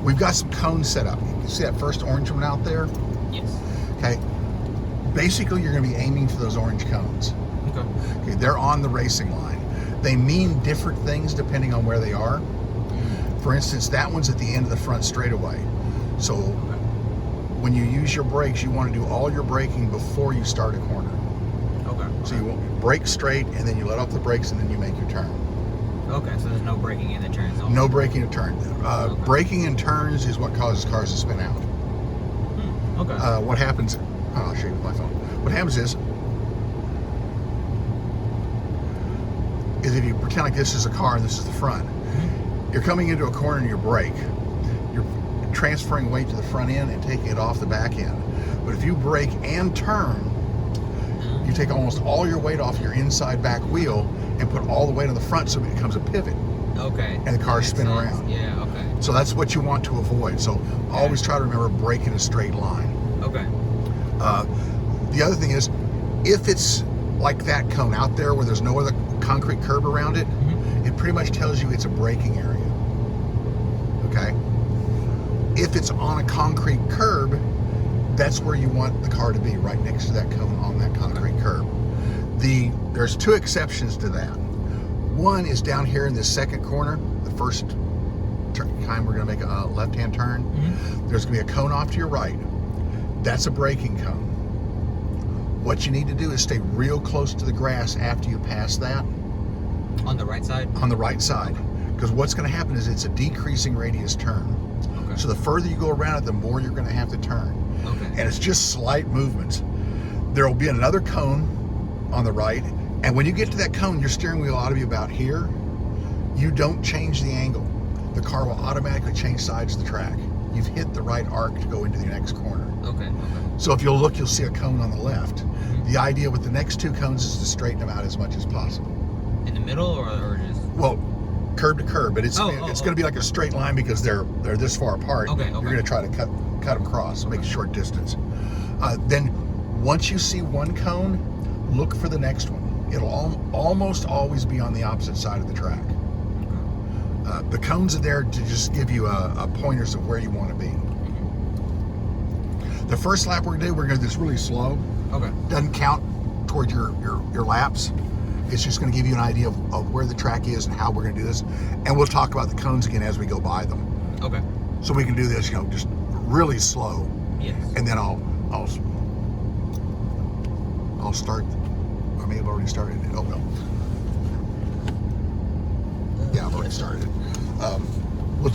We've got some cones set up. You see that first orange one out there? Yes. Okay. Basically, you're going to be aiming for those orange cones. Okay. They're on the racing line. They mean different things depending on where they are. For instance, that one's at the end of the front straightaway. So when you use your brakes, you want to do all your braking before you start a corner. Okay. So you brake straight, and then you let off the brakes, and then you make your turn. Okay, so there's no braking in the turns. No braking in turn. Braking in turns is what causes cars to spin out. Okay. What happens? I'll show you with my phone. What happens is if you pretend like this is a car and this is the front, you're coming into a corner and you brake. You're transferring weight to the front end and taking it off the back end. But if you brake and turn, you take almost all your weight off your inside back wheel and put all the weight on the front, so it becomes a pivot. Okay. And the cars spin around. Yeah, okay. So that's what you want to avoid. So always try to remember brake in a straight line. Okay. The other thing is, if it's like that cone out there where there's no other concrete curb around it, it pretty much tells you it's a braking area. Okay? If it's on a concrete curb, that's where you want the car to be, right next to that cone on that concrete curb. There's two exceptions to that. One is down here in this second corner, the first time we're going to make a left-hand turn. There's going to be a cone off to your right. That's a braking cone. What you need to do is stay real close to the grass after you pass that. On the right side? On the right side. Because what's going to happen is it's a decreasing radius turn. Okay. So the further you go around it, the more you're going to have to turn. Okay. And it's just slight movements. There will be another cone on the right, and when you get to that cone, your steering wheel ought to be about here. You don't change the angle. The car will automatically change sides of the track. You've hit the right arc to go into the next corner. Okay. So if you'll look, you'll see a cone on the left. The idea with the next two cones is to straighten them out as much as possible. In the middle, or just? Well, curb to curb, but it's going to be like a straight line because they're this far apart. Okay. You're going to try to cut them across, make a short distance. Then once you see one cone, look for the next one. It'll almost always be on the opposite side of the track. The cones are there to just give you a pointers of where you want to be. The first lap we're going to do this really slow. Okay. Doesn't count toward your laps. It's just going to give you an idea of where the track is and how we're going to do this. And we'll talk about the cones again as we go by them. Okay. So we can do this, just really slow. Yes. And then I'll start. I may have already started it. Oh no. Yeah, I've already started it.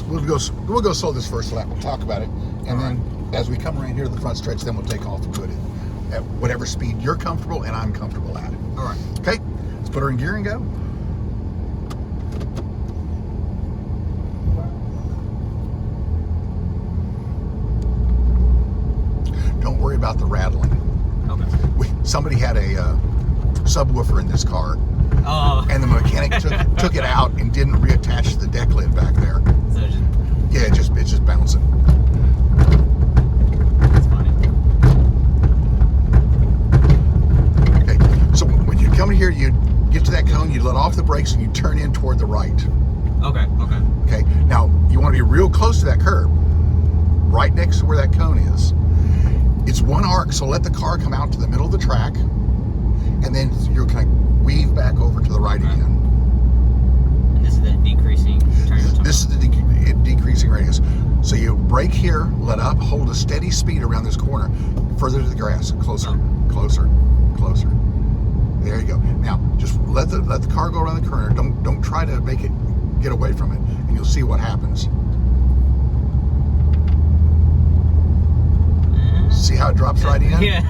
We'll go slow this first lap. We'll talk about it, and then as we come right here to the front stretch, then we'll take off and do it at whatever speed you're comfortable and I'm comfortable at. All right. Okay. Let's put her in gear and go. Don't worry about the rattling. Okay. Somebody had a subwoofer in this car, and the mechanic took it out and didn't reattach the deck lid back there. So it's just bouncing. That's funny. Okay, so when you come here, you get to that cone, you let off the brakes, and you turn in toward the right. Okay. Okay. Now you want to be real close to that curb, right next to where that cone is. It's one arc, so let the car come out to the middle of the track, and then you're kind of weave back over to the right again. And this is the decreasing turn. This is the decreasing radius. So you brake here, let up, hold a steady speed around this corner, further to the grass, closer. There you go. Now just let the car go around the corner. Don't try to make it get away from it, and you'll see what happens. See how it drops right in? Yeah.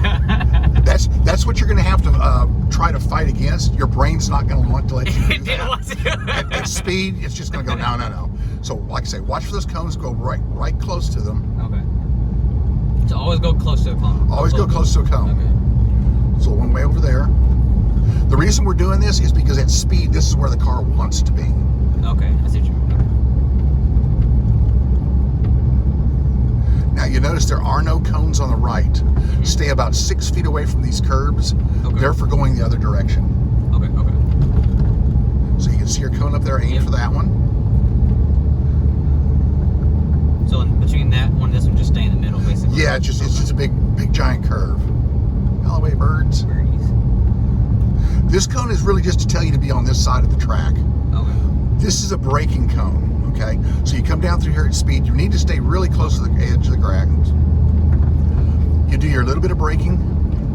That's what you're going to have to try to fight against. Your brain's not going to want to let you do that. At speed, it's just going to go no. So, like I say, watch for those cones. Go right close to them. Okay. So always go close to a cone. Always go close to a cone. Okay. So one way over there. The reason we're doing this is because at speed, this is where the car wants to be. Okay, I see what you mean. Now you notice there are no cones on the right. Stay about 6 feet away from these curbs. Okay. They're for going the other direction. Okay. So you can see your cone up there, aim for that one. So in between that one and this one, just stay in the middle, basically. Yeah, it's just a big giant curve. All the way, birds. Birdies. This cone is really just to tell you to be on this side of the track. Okay. This is a braking cone, okay? So you come down through here at speed. You need to stay really close to the edge of the ground. You do your little bit of braking,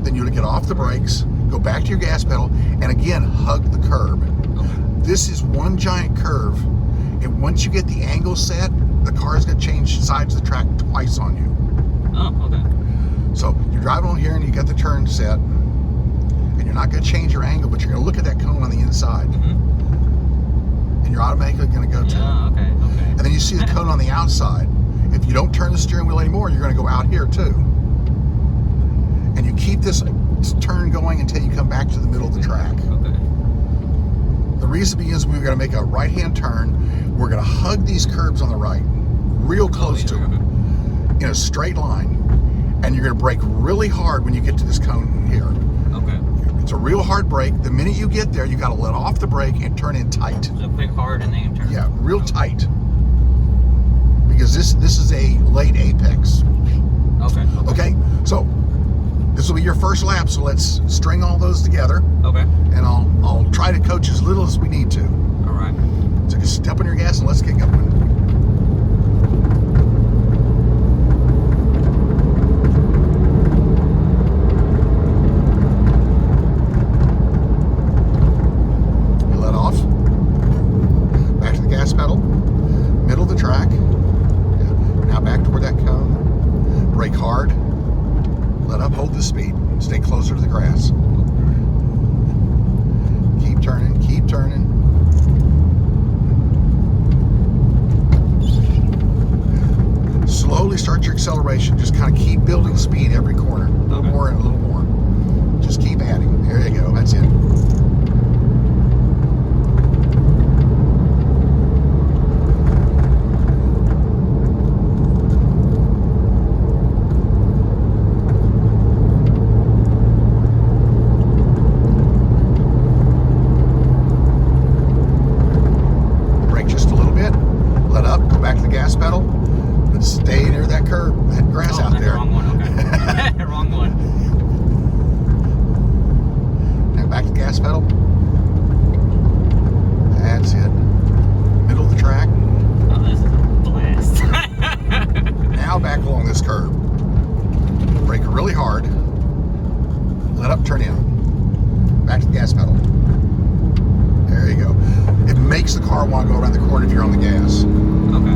then you get off the brakes, go back to your gas pedal, and again, hug the curb. Okay. This is one giant curve, and once you get the angle set, the car's going to change sides of the track twice on you. Oh, okay. So you're driving on here, and you got the turn set, and you're not going to change your angle, but you're going to look at that cone on the inside. And you're automatically going to go to it. Okay. And then you see the cone on the outside. If you don't turn the steering wheel anymore, you're going to go out here too. And you keep this turn going until you come back to the middle of the track. Okay. The reason is we're going to make a right-hand turn. We're going to hug these curbs on the right, real close to them, in a straight line. And you're going to brake really hard when you get to this cone here. Okay. It's a real hard brake. The minute you get there, you got to let off the brake and turn in tight. So quick, hard, and then turn. Yeah, real tight. Because this is a late apex. Okay? So this will be your first lap, so let's string all those together. Okay. And I'll try to coach as little as we need to. All right. So just step on your gas and let's get going. Pedal, middle of the track. Now back toward that cone. Brake hard. Let up, hold the speed. Stay closer to the grass. Keep turning, keep turning. Slowly start your acceleration. Just kind of keep building speed every corner. A little more and a little more. Just keep adding. There you go. That's it. Pedal, but stay near that curb, that grass out there. Wrong one, okay. Wrong one. Now back to the gas pedal. That's it. Middle of the track. Oh, this is a blast. Now back along this curb. Brake really hard. Let up, turn in. Back to the gas pedal. There you go. It makes the car want to go around the corner if you're on the gas. Okay.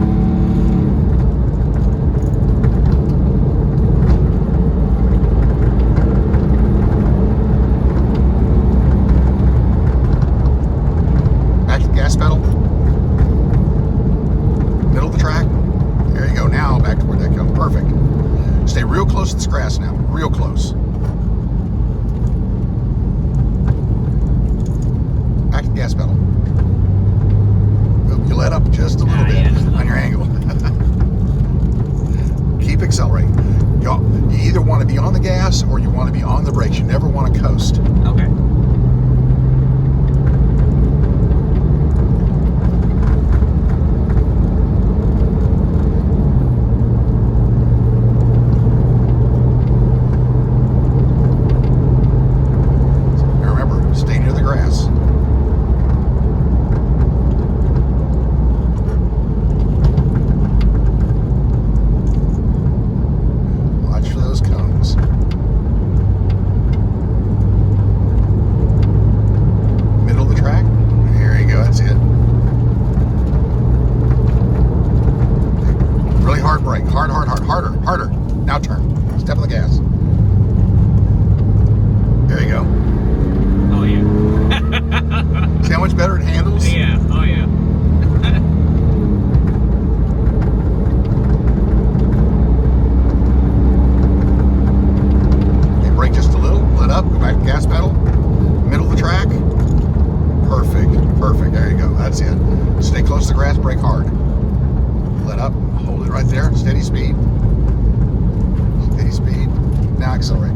Gas pedal, middle of the track. There you go. Now back to where that goes. Perfect. Stay real close to this grass now. Real close. Back to the gas pedal. You let up just a little bit on your angle. Keep accelerating. You either want to be on the gas or you want to be on the brakes. You never want to coast. Okay. Harder. Now turn. Step on the gas. There you go. Oh, yeah. See how much better it handles? Yeah. Oh, yeah. Okay, brake just a little. Let up. Go back to gas pedal. Middle of the track. Perfect. There you go. That's it. Stay close to the grass. Brake hard. Let up. Hold it right there. Steady speed. Speed. Now accelerate.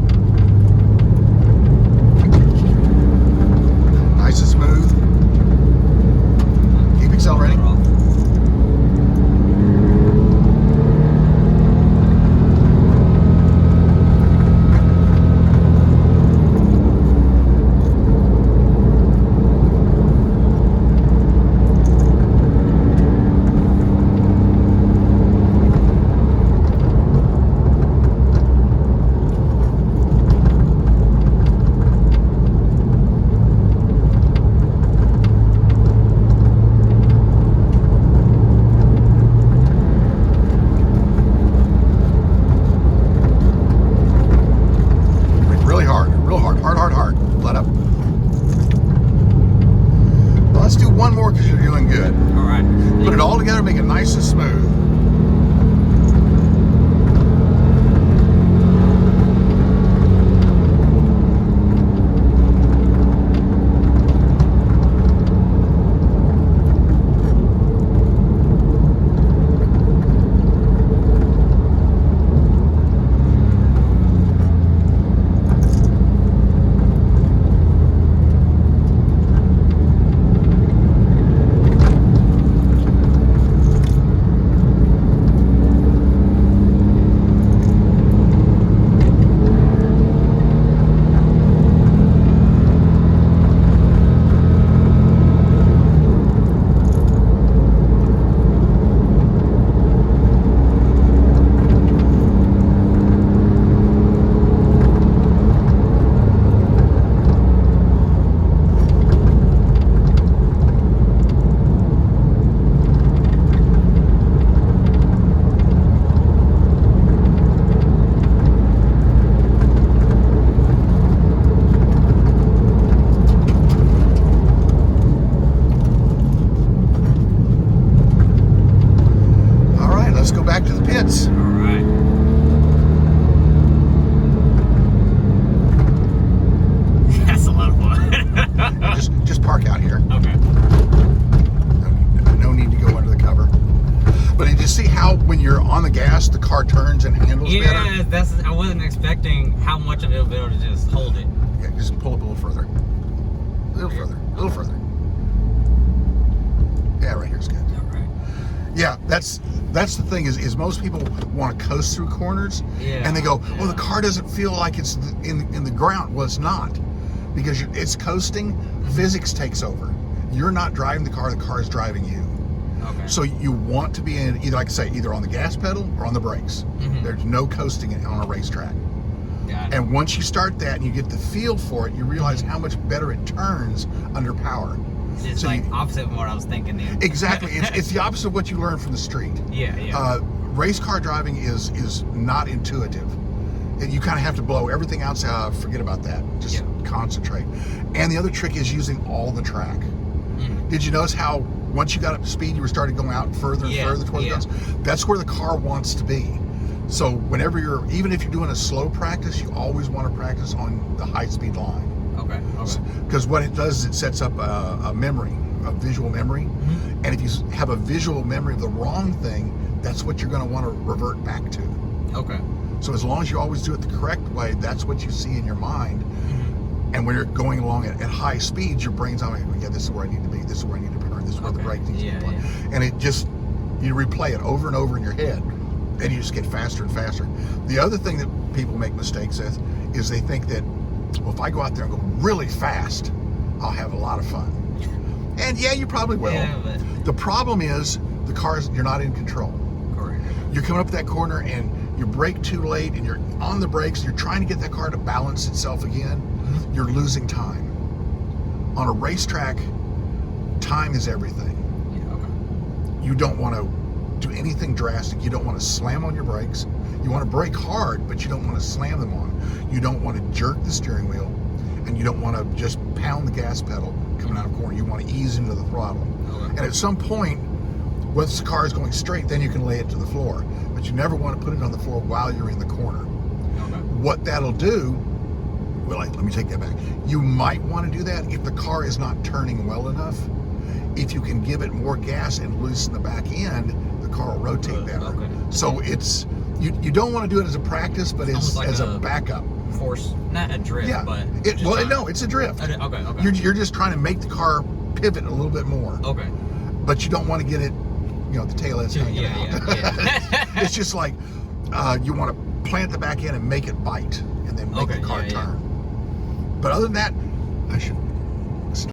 Nice and smooth. car turns and handles better. Yeah, I wasn't expecting how much of it will be able to just hold it. Yeah, just pull up a little further. A little further. A little further. Yeah, right here's good. All right. Yeah, that's the thing is most people want to coast through corners, and they go, "Oh, the car doesn't feel like it's in the ground." Well, it's not, because it's coasting. Physics takes over. You're not driving the car is driving you. Okay. So you want to be in either, like I say, either on the gas pedal or on the brakes. There's no coasting on a racetrack. Got it. And once you start that and you get the feel for it, you realize how much better it turns under power. It's so like opposite of what I was thinking then. Exactly. It's the opposite of what you learn from the street. Yeah. Race car driving is not intuitive. And you kind of have to blow everything else out. Forget about that. Just concentrate. And the other trick is using all the track. Did you notice how once you got up to speed, you were starting going out further and further toward the guns? That's where the car wants to be. So whenever even if you're doing a slow practice, you always want to practice on the high-speed line. Okay. Because what it does is it sets up a memory, a visual memory. And if you have a visual memory of the wrong thing, that's what you're going to want to revert back to. Okay. So as long as you always do it the correct way, that's what you see in your mind. And when you're going along at high speeds, your brain's on, yeah, this is where I need to be. This is where I need to turn. This is where the brake needs to be applied. And it just, you replay it over and over in your head. And you just get faster and faster. The other thing that people make mistakes with is they think that, well, if I go out there and go really fast, I'll have a lot of fun. And yeah, you probably will. Yeah, but the problem is you're not in control. correct. You're coming up that corner and you brake too late and you're on the brakes. You're trying to get that car to balance itself again. You're losing time. On a racetrack, time is everything. Yeah. Okay. You don't want to do anything drastic. You don't want to slam on your brakes. You want to brake hard, but you don't want to slam them on. You don't want to jerk the steering wheel, and you don't want to just pound the gas pedal coming out of a corner. You want to ease into the throttle. Okay. And at some point, once the car is going straight, then you can lay it to the floor. But you never want to put it on the floor while you're in the corner. Okay. What that'll do, well, let me take that back. You might want to do that if the car is not turning well enough. If you can give it more gas and loosen the back end, the car will rotate better. Okay. So it's you don't want to do it as a practice, but Almost like as a backup. Force, not a drift, but No, it's a drift. Okay. You're just trying to make the car pivot a little bit more. Okay. But you don't want to get it, the tail end's hanging out. Yeah. It's just like you want to plant the back end and make it bite, and then make the car turn. But other than that, I should